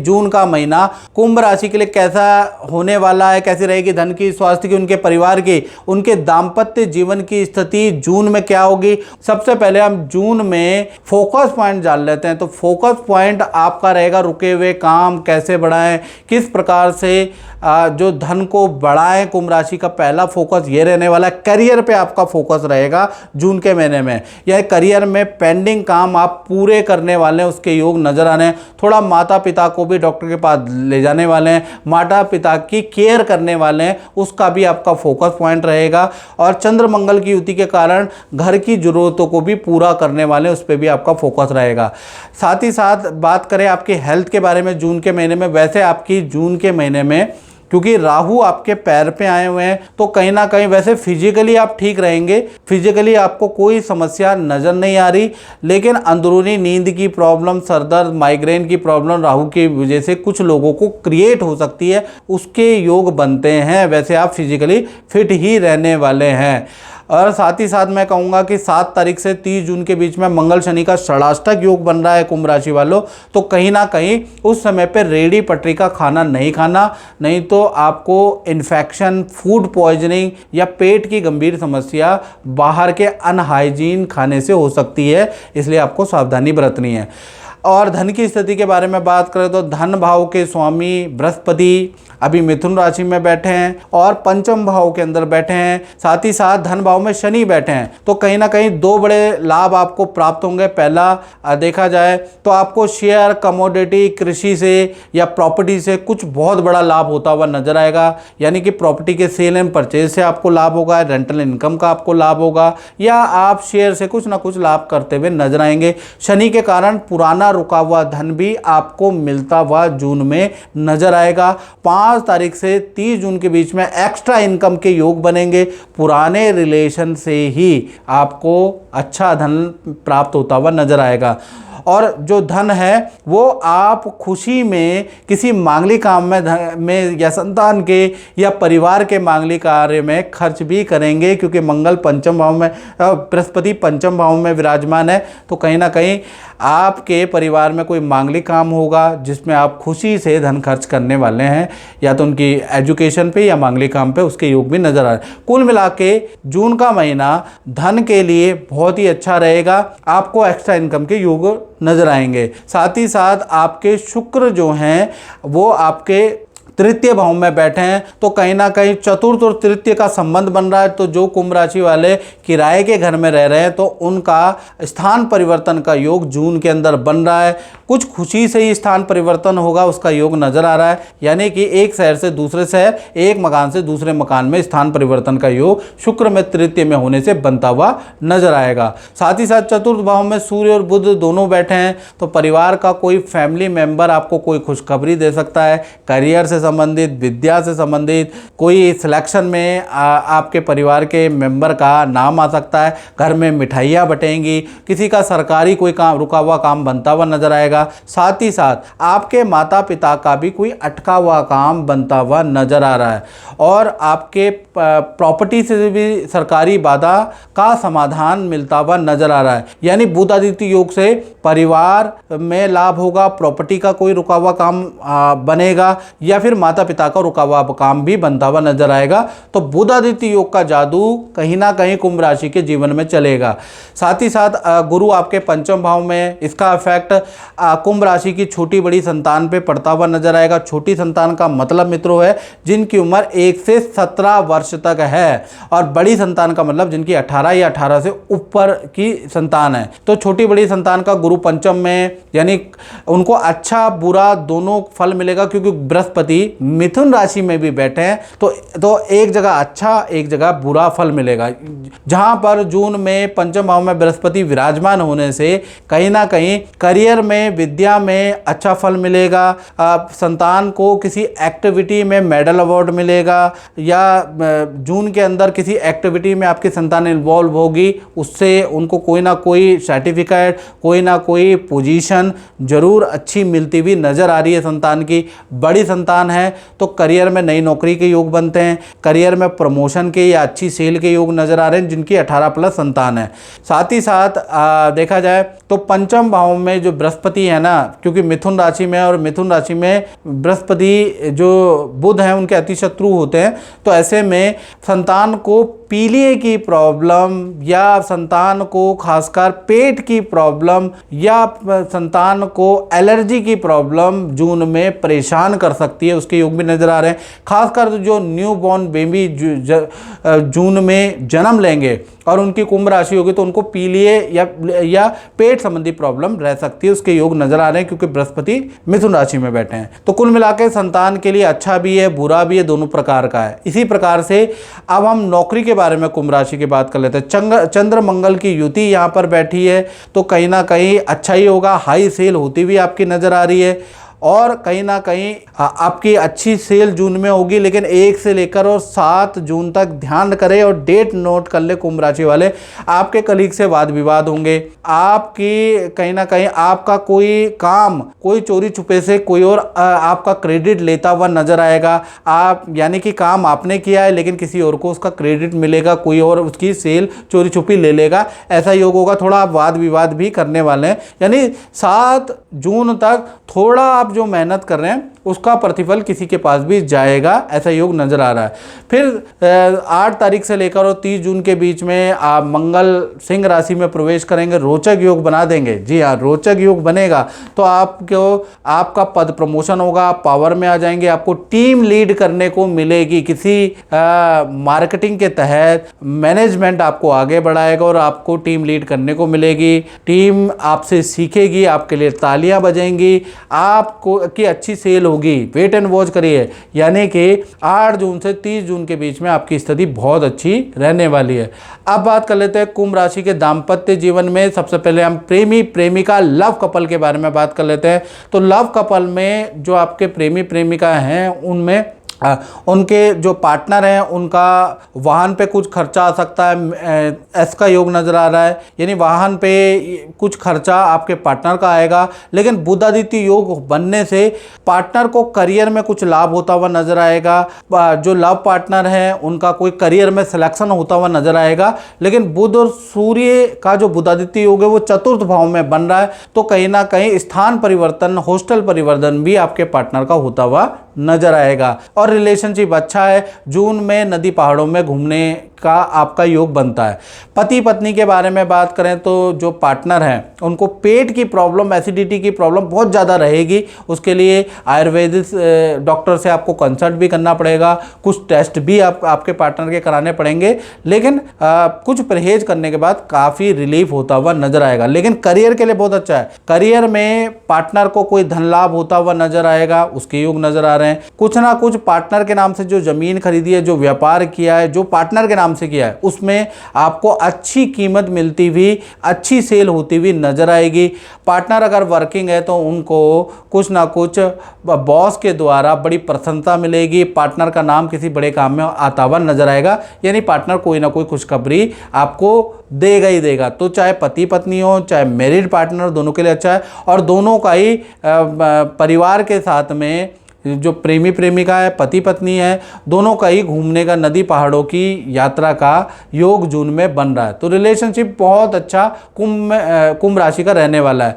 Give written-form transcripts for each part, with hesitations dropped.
जून का महीना कुंभ राशि के लिए कैसा होने वाला है, कैसी रहेगी धन की, स्वास्थ्य की, उनके परिवार की, उनके दाम्पत्य जीवन की स्थिति जून में क्या होगी। सबसे पहले हम जून में फोकस पॉइंट जान लेते हैं। तो फोकस पॉइंट आपका रहेगा रुके हुए काम कैसे बढ़ाएं, किस प्रकार से जो धन को बढ़ाएं। कुंभ राशि का पहला फोकस ये रहने वाला है, करियर पे आपका फोकस रहेगा जून के महीने में। यह करियर में पेंडिंग काम आप पूरे करने वाले हैं, उसके योग नजर आने हैं। थोड़ा माता पिता को भी डॉक्टर के पास ले जाने वाले हैं, माता पिता की केयर करने वाले हैं, उसका भी आपका फोकस पॉइंट रहेगा। और चंद्र मंगल की युति के कारण घर की जरूरतों को भी पूरा करने वाले हैं, उस पर भी आपका फोकस रहेगा। साथ ही साथ बात करें आपकी हेल्थ के बारे में जून के महीने में, वैसे आपकी जून के महीने में क्योंकि राहु आपके पैर पे आए हुए हैं तो कहीं ना कहीं वैसे फिजिकली आप ठीक रहेंगे, फिजिकली आपको कोई समस्या नज़र नहीं आ रही, लेकिन अंदरूनी नींद की प्रॉब्लम, सरदर्द, माइग्रेन की प्रॉब्लम राहु की वजह से कुछ लोगों को क्रिएट हो सकती है, उसके योग बनते हैं। वैसे आप फिजिकली फिट ही रहने वाले हैं। और साथ ही साथ मैं कहूँगा कि 7 तारीख से 30 जून के बीच में मंगल शनि का षडाष्टक योग बन रहा है कुंभ राशि वालों, तो कहीं ना कहीं उस समय पे रेडी पटरी का खाना नहीं खाना, नहीं तो आपको इन्फेक्शन, फूड पॉइजनिंग या पेट की गंभीर समस्या बाहर के अनहाइजीन खाने से हो सकती है, इसलिए आपको सावधानी बरतनी है। और धन की स्थिति के बारे में बात करें तो धन भाव के स्वामी बृहस्पति अभी मिथुन राशि में बैठे हैं और पंचम भाव के अंदर बैठे हैं, साथ ही साथ धन भाव में शनि बैठे हैं, तो कहीं ना कहीं 2 बड़े लाभ आपको प्राप्त होंगे। पहला देखा जाए तो आपको शेयर, कमोडिटी, कृषि से या प्रॉपर्टी से कुछ बहुत बड़ा लाभ होता हुआ नजर आएगा, यानी कि प्रॉपर्टी के सेल एंड परचेज से आपको लाभ होगा, रेंटल इनकम का आपको लाभ होगा, या आप शेयर से कुछ ना कुछ लाभ करते हुए नजर आएंगे। शनि के कारण पुराना रुका हुआ धन भी आपको मिलता हुआ जून में नजर आएगा। 5 तारीख से 30 जून के बीच में एक्स्ट्रा इनकम के योग बनेंगे, पुराने रिलेशन से ही आपको अच्छा धन प्राप्त होता हुआ नजर आएगा। और जो धन है वो आप खुशी में किसी मांगलिक काम में या संतान के या परिवार के मांगलिक कार्य में खर्च भी करेंगे, क्योंकि मंगल पंचम भाव में, बृहस्पति पंचम भाव में विराजमान है, तो कहीं ना कहीं आपके परिवार में कोई मांगलिक काम होगा जिसमें आप खुशी से धन खर्च करने वाले हैं, या तो उनकी एजुकेशन पे या मांगलिक काम पे, उसके योग भी नजर आ रहे हैं। कुल मिला के जून का महीना धन के लिए बहुत ही अच्छा रहेगा, आपको एक्स्ट्रा इनकम के योग नजर आएंगे। साथ ही साथ आपके शुक्र जो हैं वो आपके तृतीय भाव में बैठे हैं, तो कहीं ना कहीं चतुर्थ और तृतीय का संबंध बन रहा है। तो जो कुंभ राशि वाले किराए के घर में रह रहे हैं तो उनका स्थान परिवर्तन का योग जून के अंदर बन रहा है। कुछ खुशी से ही स्थान परिवर्तन होगा, उसका योग नजर आ रहा है, यानी कि एक शहर से दूसरे शहर, एक मकान से दूसरे मकान में स्थान परिवर्तन का योग शुक्र में तृतीय में होने से बनता हुआ नजर आएगा। साथ ही साथ चतुर्थ भाव में सूर्य और बुध दोनों बैठे हैं, तो परिवार का कोई फैमिली मेंबर आपको कोई खुशखबरी दे सकता है, करियर से संबंधित, विद्या से संबंधित, कोई सिलेक्शन में आपके परिवार के मेंबर का नाम आ सकता है, घर में मिठाइयाँ बटेंगी, किसी का सरकारी कोई काम, रुका हुआ काम बनता हुआ नजर आएगा। साथ ही साथ आपके माता पिता का भी कोई अटका हुआ काम बनता हुआ नजर आ रहा है, और आपके प्रॉपर्टी से भी सरकारी बाधा का समाधान मिलता हुआ नजर आ रहा है। यानी बुधादित्य योग से परिवार में लाभ होगा, प्रॉपर्टी का कोई रुका हुआ काम बनेगा, या फिर माता पिता का रुका हुआ काम भी बनता हुआ नजर आएगा। तो बुधादित्य योग का जादू कहीं ना कहीं कुंभ राशि के जीवन में चलेगा। साथ ही साथ गुरु आपके पंचम भाव में, इसका इफेक्ट कुंभ राशि की छोटी बड़ी संतान पे पड़ता हुआ नजर आएगा। छोटी संतान का मतलब मित्रों है जिनकी उम्र 1 से 17 वर्ष तक है, और बड़ी संतान का मतलब जिनकी 18 या 18 से ऊपर की संतान है। तो छोटी बड़ी संतान का गुरु पंचम में, यानी उनको अच्छा बुरा दोनों फल मिलेगा, क्योंकि बृहस्पति मिथुन राशि में भी बैठे हैं, तो एक जगह अच्छा एक जगह बुरा फल मिलेगा। जहां पर जून में पंचम भाव में बृहस्पति विराजमान होने से कहीं ना कहीं करियर में, विद्या में अच्छा फल मिलेगा, संतान को किसी एक्टिविटी में मेडल अवार्ड मिलेगा, या जून के अंदर किसी एक्टिविटी में आपकी संतान इन्वॉल्व होगी, उससे उनको कोई ना कोई सर्टिफिकेट, कोई ना कोई पोजीशन जरूर अच्छी मिलती हुई नजर आ रही है। संतान की बड़ी संतान संतान है तो करियर में नई नौकरी के योग बनते हैं, करियर में प्रमोशन के या अच्छी सेल के योग नजर आ रहे हैं जिनकी 18+ संतान है। साथ ही साथ देखा जाए तो पंचम भाव में जो बृहस्पति है ना, क्योंकि मिथुन राशि में, और मिथुन राशि में बृहस्पति जो बुध हैं उनके अति शत्रु होते हैं, तो ऐसे में संतान को पीलिए की प्रॉब्लम या संतान को खासकर पेट की प्रॉब्लम या संतान को एलर्जी की प्रॉब्लम जून में परेशान कर सकती है, उसके योग भी नजर आ रहे हैं। खासकर जो न्यू बॉर्न बेबी जून में जन्म लेंगे और उनकी कुंभ राशि होगी तो उनको पीलिए या पेट संबंधी प्रॉब्लम रह सकती है, उसके योग नजर आ रहे हैं क्योंकि बृहस्पति मिथुन राशि में बैठे हैं। तो कुल मिलाकर संतान के लिए अच्छा भी है बुरा भी है, दोनों प्रकार का है। इसी प्रकार से अब हम नौकरी के बारे में कुंभ राशि की बात कर लेते हैं। चंद्र मंगल की युति यहाँ पर बैठी है तो कहीं ना कहीं अच्छा ही होगा, हाई सेल होती हुई आपकी नजर आ रही है और कहीं ना कहीं आपकी अच्छी सेल जून में होगी। लेकिन 1 से लेकर और 7 जून तक ध्यान करें और डेट नोट कर ले कुंभ राशि वाले, आपके कलीग से वाद विवाद होंगे, आपकी कहीं ना कहीं आपका कोई काम कोई चोरी छुपे से कोई और आपका क्रेडिट लेता हुआ नजर आएगा। आप यानी कि काम आपने किया है लेकिन किसी और को उसका क्रेडिट मिलेगा, कोई और उसकी सेल चोरी छुपी ले लेगा, ऐसा योग होगा। थोड़ा आप वाद विवाद भी करने वाले हैं, यानी 7 जून तक थोड़ा आप जो मेहनत कर रहे हैं उसका प्रतिफल किसी के पास भी जाएगा, ऐसा योग नजर आ रहा है। फिर 8 तारीख से लेकर और 30 जून के बीच में आप मंगल सिंह राशि में प्रवेश करेंगे, रोचक योग बना देंगे। जी हाँ, रोचक योग बनेगा तो आपका पद प्रमोशन होगा, आप पावर में आ जाएंगे, आपको टीम लीड करने को मिलेगी। किसी मार्केटिंग के तहत मैनेजमेंट आपको आगे बढ़ाएगा और आपको टीम लीड करने को मिलेगी। टीम आपसे सीखेगी, आपके लिए तालियां बजेंगी, आपको की अच्छी सेल होगी। वेट एंड वॉच करिए, यानी कि 8 जून से 30 जून के बीच में आपकी स्थिति बहुत अच्छी रहने वाली है। अब बात कर लेते हैं कुंभ राशि के दाम्पत्य जीवन में। सबसे पहले हम प्रेमी प्रेमिका लव कपल के बारे में बात कर लेते हैं। तो लव कपल में जो आपके प्रेमी प्रेमिका हैं उनमें उनके जो पार्टनर हैं उनका वाहन पे कुछ खर्चा आ सकता है, एस का योग नज़र आ रहा है, यानी वाहन पे कुछ खर्चा आपके पार्टनर का आएगा। लेकिन बुधादित्य योग बनने से पार्टनर को करियर में कुछ लाभ होता हुआ नजर आएगा। जो लव पार्टनर है उनका कोई करियर में सिलेक्शन होता हुआ नजर आएगा। लेकिन बुध और सूर्य का जो बुधादित्य योग है वो 4th भाव में बन रहा है, तो कहीं ना कहीं स्थान परिवर्तन, हॉस्टल परिवर्तन भी आपके पार्टनर का होता हुआ नजर आएगा। और रिलेशनशिप अच्छा है, जून में नदी पहाड़ों में घूमने का आपका योग बनता है। पति पत्नी के बारे में बात करें तो जो पार्टनर हैं उनको पेट की प्रॉब्लम, एसिडिटी की प्रॉब्लम बहुत ज़्यादा रहेगी। उसके लिए आयुर्वेदिक डॉक्टर से आपको कंसल्ट भी करना पड़ेगा, कुछ टेस्ट भी आपके पार्टनर के कराने पड़ेंगे। लेकिन कुछ परहेज करने के बाद काफ़ी रिलीफ होता हुआ नजर आएगा। लेकिन करियर के लिए बहुत अच्छा है, करियर में पार्टनर को कोई धन लाभ होता हुआ नजर आएगा, उसके योग नजर आ रहे हैं। कुछ ना कुछ पार्टनर के नाम से जो जमीन खरीदी है, जो व्यापार किया है, जो पार्टनर के नाम से किया है, उसमें आपको अच्छी कीमत मिलती हुई, अच्छी सेल होती हुई नजर आएगी। पार्टनर अगर वर्किंग है तो उनको कुछ ना कुछ बॉस के द्वारा बड़ी प्रसन्नता मिलेगी, पार्टनर का नाम किसी बड़े काम में आता हुआ नजर आएगा, यानी पार्टनर कोई ना कोई खुशखबरी आपको देगा ही देगा। तो चाहे पति पत्नी हो, चाहे मैरिड पार्टनर, दोनों के लिए अच्छा है। और दोनों का ही परिवार के साथ में जो प्रेमी प्रेमिका है, पति पत्नी है, दोनों का ही घूमने का, नदी पहाड़ों की यात्रा का योग जून में बन रहा है। तो रिलेशनशिप बहुत अच्छा कुंभ राशि का रहने वाला है।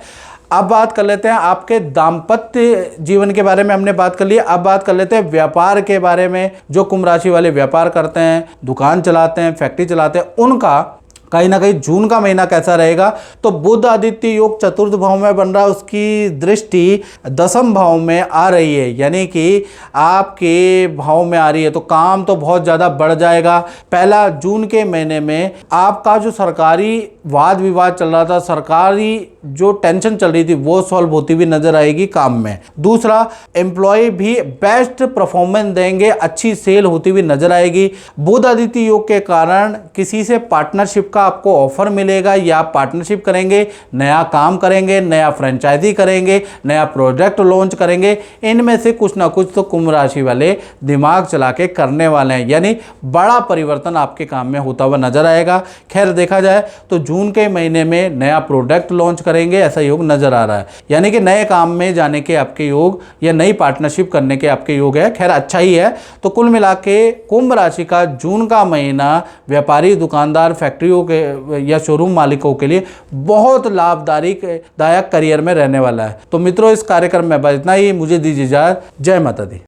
अब बात कर लेते हैं आपके दाम्पत्य जीवन के बारे में, हमने बात कर ली। अब बात कर लेते हैं व्यापार के बारे में। जो कुंभ राशि वाले व्यापार करते हैं, दुकान चलाते हैं, फैक्ट्री चलाते हैं, उनका कहीं ना कहीं जून का महीना कैसा रहेगा। तो बुध आदित्य योग 4th भाव में बन रहा है, उसकी दृष्टि 10th भाव में आ रही है, यानी कि आपके भाव में आ रही है, तो काम तो बहुत ज़्यादा बढ़ जाएगा। पहला, जून के महीने में आपका जो सरकारी वाद विवाद चल रहा था, सरकारी जो टेंशन चल रही थी, वो सॉल्व होती हुई नजर आएगी काम में। दूसरा, एम्प्लॉय भी बेस्ट परफॉर्मेंस देंगे, अच्छी सेल होती हुई नजर आएगी। बुध आदित्य योग के कारण किसी से पार्टनरशिप का आपको ऑफर मिलेगा या आप पार्टनरशिप करेंगे, नया काम करेंगे, नया फ्रेंचाइजी करेंगे, नया प्रोजेक्ट लॉन्च करेंगे, इनमें से कुछ ना कुछ तो कुंभ राशि वाले दिमाग चला के करने वाले हैं, यानी बड़ा परिवर्तन आपके काम में होता हुआ नजर आएगा। खैर देखा जाए तो जून के महीने में नया प्रोडक्ट लॉन्च करेंगे ऐसा योग नजर आ रहा है, यानी कि नए काम में जाने के आपके योग या नई पार्टनरशिप करने के आपके योग है। खैर अच्छा ही है। तो कुल मिला के कुंभ राशि का जून का महीना व्यापारी, दुकानदार, फैक्ट्रियों के या शोरूम मालिकों के लिए बहुत लाभदायक करियर में रहने वाला है। तो मित्रों, इस कार्यक्रम में बस इतना ही। मुझे दीजिए इजाजत। जय माता दी।